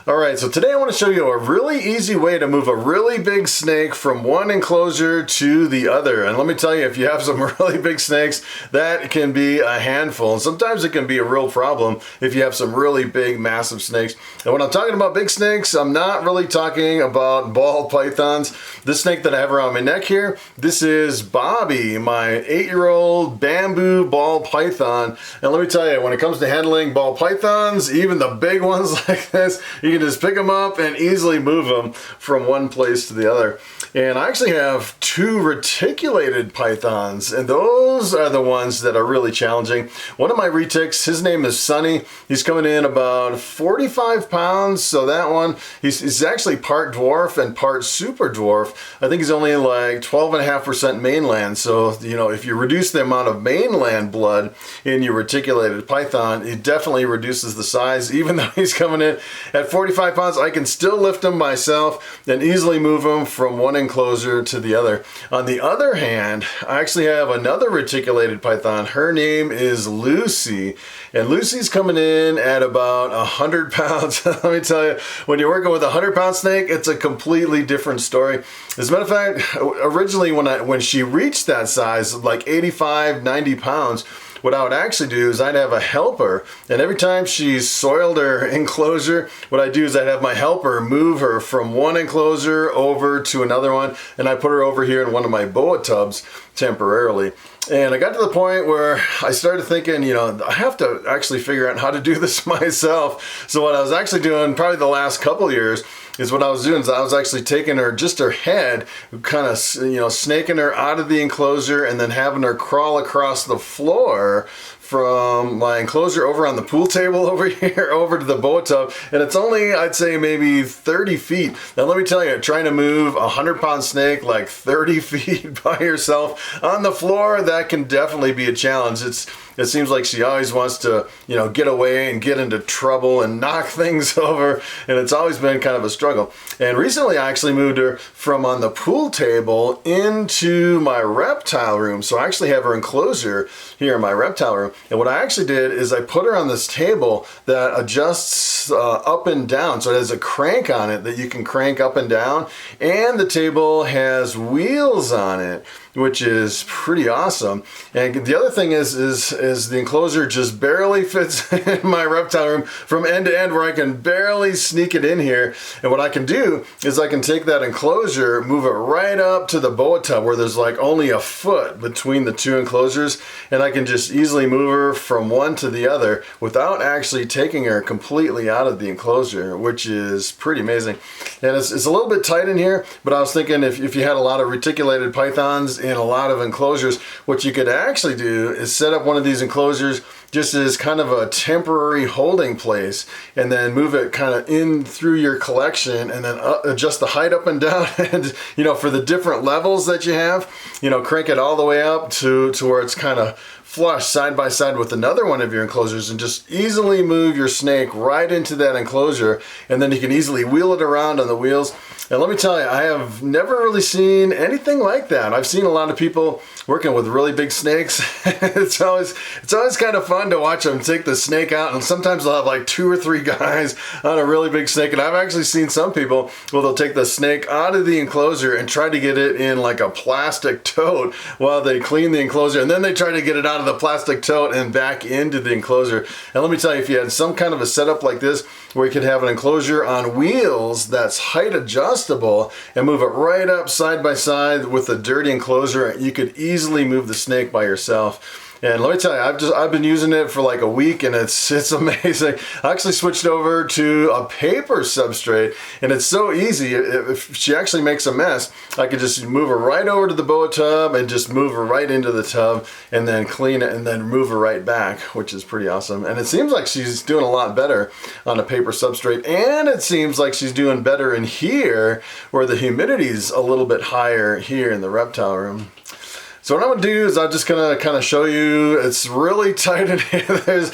Alright, so today I want to show you a really easy way to move a really big snake from one enclosure to the other. And let me tell you, if you have some really big snakes, that can be a handful. And sometimes it can be a real problem if you have some really big, massive snakes. And when I'm talking about big snakes, I'm not really talking about ball pythons. This snake that I have around my neck here, this is Bobby, my 8-year-old bamboo ball python. And let me tell you, when it comes to handling ball pythons, even the big ones like this, you can just pick them up and easily move them from one place to the other. And I actually have 2 reticulated pythons, and those are the ones that are really challenging. One of my retics, his name is Sunny. He's coming in about 45 pounds, so that one, he's actually part dwarf and part super dwarf. I think he's only like 12.5% mainland, so you know, if you reduce the amount of mainland blood in your reticulated python, it definitely reduces the size. Even though he's coming in at 45 pounds, I can still lift him myself and easily move him from one enclosure to the other. On the other hand, I actually have another reticulated python. Her name is Lucy, and Lucy's coming in at about 100 pounds. Let me tell you, when you're working with a 100-pound snake, it's a completely different story. As a matter of fact, originally when she reached that size, like 85, 90 pounds, what I would actually do is I'd have a helper, and every time she soiled her enclosure, what I do is I'd have my helper move her from one enclosure over to another one, and I put her over here in one of my boa tubs temporarily. And I got to the point where I started thinking, you know, I have to actually figure out how to do this myself. So what I was actually doing probably the last couple years is what I was doing is I was actually taking her, just her head, kind of, you know, snaking her out of the enclosure and then having her crawl across the floor from my enclosure over on the pool table over here over to the boa tub, and it's only, I'd say, maybe 30 feet. Now let me tell you, trying to move a 100-pound snake like 30 feet by yourself on the floor, that can definitely be a challenge. It seems like she always wants to, you know, get away and get into trouble and knock things over, and it's always been kind of a struggle. And recently I actually moved her from on the pool table into my reptile room. So I actually have her enclosure here in my reptile room. And what I actually did is I put her on this table that adjusts up and down. So it has a crank on it that you can crank up and down. And the table has wheels on it, which is pretty awesome. And the other thing is the enclosure just barely fits in my reptile room from end to end, where I can barely sneak it in here. And what I can do is I can take that enclosure, move it right up to the boa tub where there's like only a foot between the 2 enclosures, and I can just easily move her from one to the other without actually taking her completely out of the enclosure, which is pretty amazing. And it's a little bit tight in here, but I was thinking if you had a lot of reticulated pythons in a lot of enclosures, what you could actually do is set up one of these enclosures just as kind of a temporary holding place, and then move it kind of in through your collection, and then adjust the height up and down, and you know, for the different levels that you have, you know, crank it all the way up to where it's kind of flush side by side with another one of your enclosures, and just easily move your snake right into that enclosure, and then you can easily wheel it around on the wheels. And let me tell you, I have never really seen anything like that. I've seen a lot of people working with really big snakes. It's always kind of fun to watch them take the snake out, and sometimes they'll have like 2 or 3 guys on a really big snake. And I've actually seen some people where they'll take the snake out of the enclosure and try to get it in like a plastic tote while they clean the enclosure, and then they try to get it out of the plastic tote and back into the enclosure. And let me tell you, if you had some kind of a setup like this where you could have an enclosure on wheels that's height adjustable and move it right up side by side with the dirty enclosure, you could easily move the snake by yourself. And let me tell you, I've been using it for like a week, and it's amazing. I actually switched over to a paper substrate, and it's so easy. If she actually makes a mess, I could just move her right over to the boa tub and just move her right into the tub, and then clean it, and then move her right back, which is pretty awesome. And it seems like she's doing a lot better on a paper substrate, and it seems like she's doing better in here where the humidity's a little bit higher here in the reptile room. So what I'm gonna do is I'm just gonna kind of show you, it's really tight in here. There's,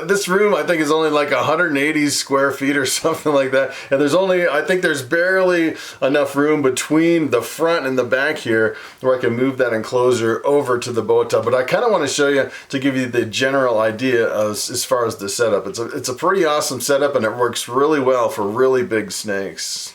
this room I think is only like 180 square feet or something like that. And there's only, I think there's barely enough room between the front and the back here where I can move that enclosure over to the boa tub. But I kind of want to show you to give you the general idea of, as far as the setup. It's a pretty awesome setup and it works really well for really big snakes.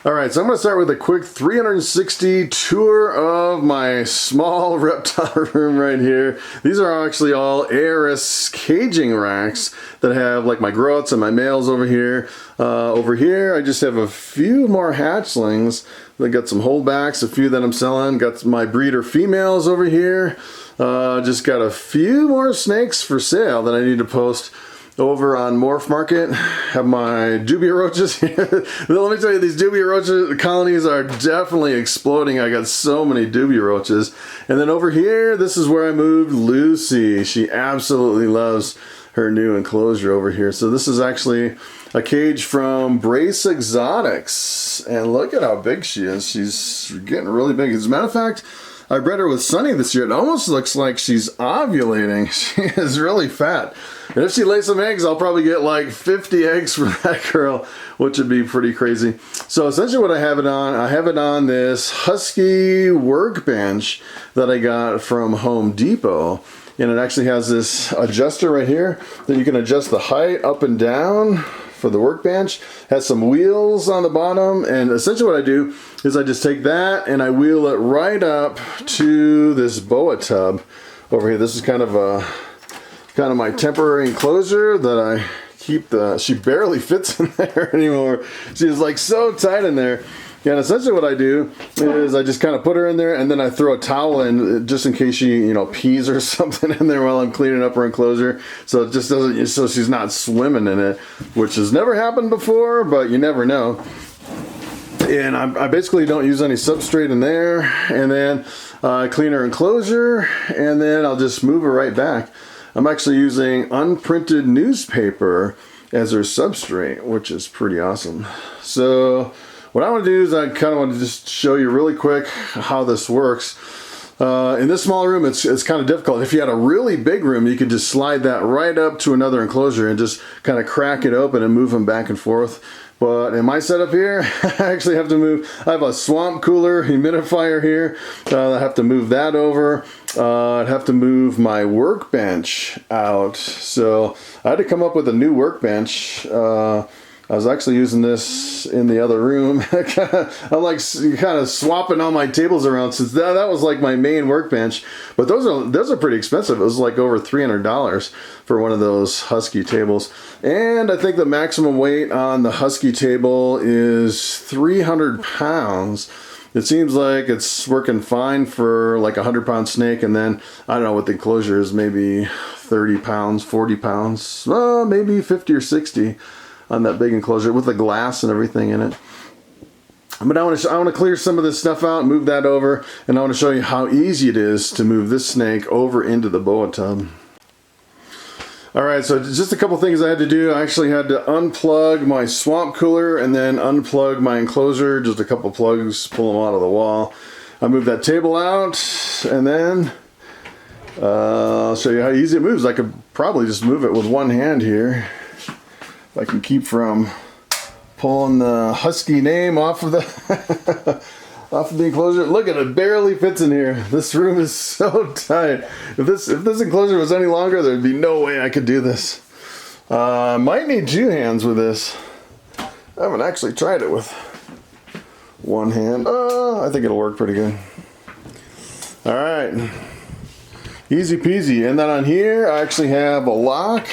Alright, so I'm going to start with a quick 360 tour of my small reptile room right here. These are actually all ARS caging racks that have like my groats and my males over here. Over here I just have a few more hatchlings. I got some holdbacks, a few that I'm selling. Got my breeder females over here. Just got a few more snakes for sale that I need to post over on Morph Market. Have my dubia roaches here. Let me tell you, these dubia roaches colonies are definitely exploding. I got so many dubia roaches. And then over here, this is where I moved Lucy. She absolutely loves her new enclosure over here. So this is actually a cage from Brace Exotics. And look at how big she is. She's getting really big. As a matter of fact, I bred her with Sunny this year. It almost looks like she's ovulating. She is really fat. And if she lays some eggs, I'll probably get like 50 eggs from that girl, which would be pretty crazy. So essentially what I have it on this Husky workbench that I got from Home Depot. And it actually has this adjuster right here that you can adjust the height up and down for the workbench. Has some wheels on the bottom, and essentially what I do is I just take that and I wheel it right up to this boa tub over here. This is kind of my temporary enclosure that I keep she barely fits in there anymore. She's like so tight in there. And essentially what I do is I just kind of put her in there and then I throw a towel in just in case she, you know, pees or something in there while I'm cleaning up her enclosure. So it just doesn't, so she's not swimming in it, which has never happened before, but you never know. And I basically don't use any substrate in there. And then I clean her enclosure and then I'll just move her right back. I'm actually using unprinted newspaper as her substrate, which is pretty awesome. So what I want to do is I kind of want to just show you really quick how this works. In this small room, it's kind of difficult. If you had a really big room, you could just slide that right up to another enclosure and just kind of crack it open and move them back and forth. But in my setup here, I actually have to move. I have a swamp cooler humidifier here. I have to move that over. I'd have to move my workbench out. So I had to come up with a new workbench. I was actually using this in the other room. I'm like kind of swapping all my tables around since that was like my main workbench. But those are pretty expensive. It was like over $300 for one of those Husky tables. And I think the maximum weight on the Husky table is 300 pounds. It seems like it's working fine for like a 100-pound snake, and then I don't know what the enclosure is, maybe 30 pounds, 40 pounds, maybe 50 or 60 on that big enclosure with the glass and everything in it. But I want to clear some of this stuff out, move that over, and I want to show you how easy it is to move this snake over into the boa tub. Alright, so just a couple things I had to do. I actually had to unplug my swamp cooler and then unplug my enclosure, just a couple plugs, pull them out of the wall. I moved that table out, and then I'll show you how easy it moves. I could probably just move it with one hand here. If I can keep from pulling the Husky name off of the off of the enclosure. Look at it, barely fits in here. This room is so tight. If this enclosure was any longer, there'd be no way I could do this. Might need two hands with this. I haven't actually tried it with one hand. I think it'll work pretty good. All right, easy peasy. And then on here, I actually have a lock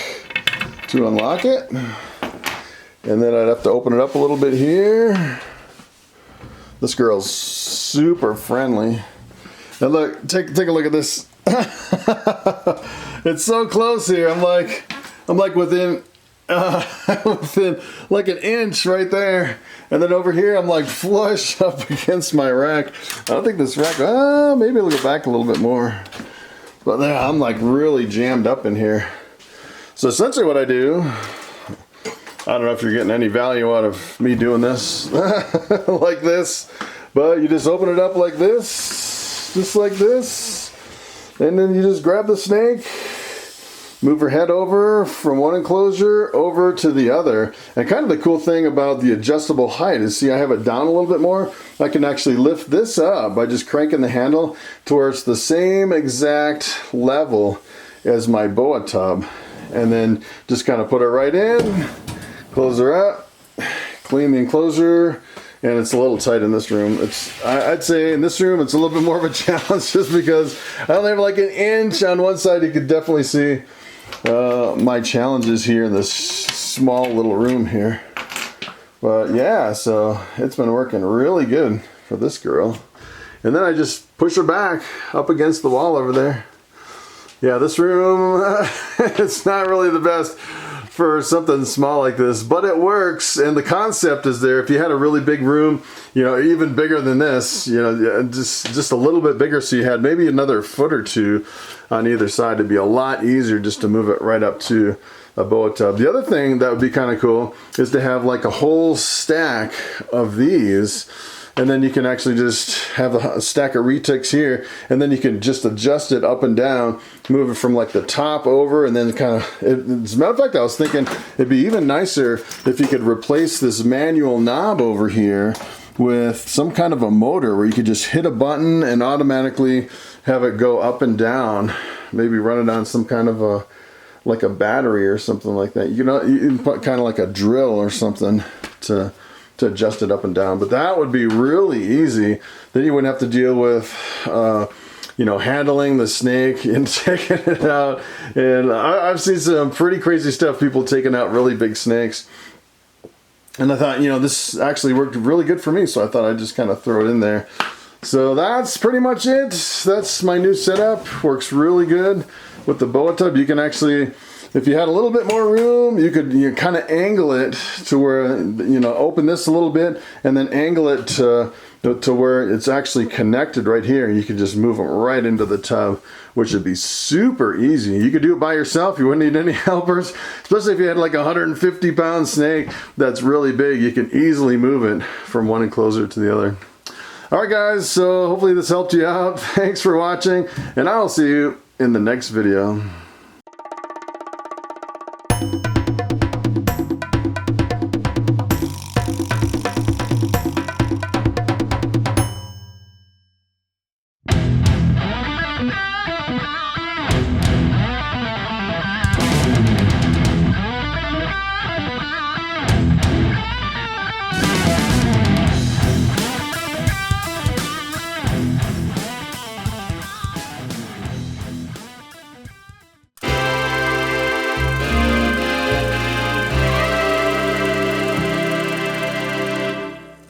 to unlock it. And then I'd have to open it up a little bit here. This girl's super friendly. And look, take a look at this. It's so close here. I'm like within like an inch right there. And then over here, I'm like flush up against my rack. I don't think this rack, maybe it'll go back a little bit more. But there, I'm like really jammed up in here. So essentially what I do, I don't know if you're getting any value out of me doing this like this, but you just open it up like this, just like this. And then you just grab the snake, move her head over from one enclosure over to the other. And kind of the cool thing about the adjustable height is, see, I have it down a little bit more. I can actually lift this up by just cranking the handle to where it's the same exact level as my boa tub. And then just kind of put her right in, close her up, clean the enclosure. And it's a little tight in this room. I'd say in this room it's a little bit more of a challenge just because I only have like an inch on one side. You could definitely see my challenges here in this small little room here. But yeah, so it's been working really good for this girl. And then I just push her back up against the wall over there. Yeah, this room, it's not really the best for something small like this, but it works, and the concept is there. If you had a really big room, you know, even bigger than this, you know, just a little bit bigger, so you had maybe another foot or two on either side, it'd be a lot easier just to move it right up to a boa tub. The other thing that would be kind of cool is to have like a whole stack of these, and then you can actually just have a stack of retics here, and then you can just adjust it up and down, move it from like the top over, and then kind of, as a matter of fact, I was thinking it'd be even nicer if you could replace this manual knob over here with some kind of a motor where you could just hit a button and automatically have it go up and down, maybe run it on some kind of a, like a battery or something like that. You know, you can put kind of like a drill or something to adjust it up and down. But that would be really easy. Then you wouldn't have to deal with you know, handling the snake and taking it out. And I've seen some pretty crazy stuff, people taking out really big snakes. And I thought, you know, this actually worked really good for me, so I thought I'd just kind of throw it in there. So that's pretty much it. That's my new setup. Works really good with the boa tub. You can actually, if you had a little bit more room, you could kind of angle it to where, you know, open this a little bit and then angle it to where it's actually connected right here. You could just move them right into the tub, which would be super easy. You could do it by yourself. You wouldn't need any helpers, especially if you had like a 150-pound snake that's really big. You can easily move it from one enclosure to the other. All right, guys, so hopefully this helped you out. Thanks for watching, and I will see you in the next video.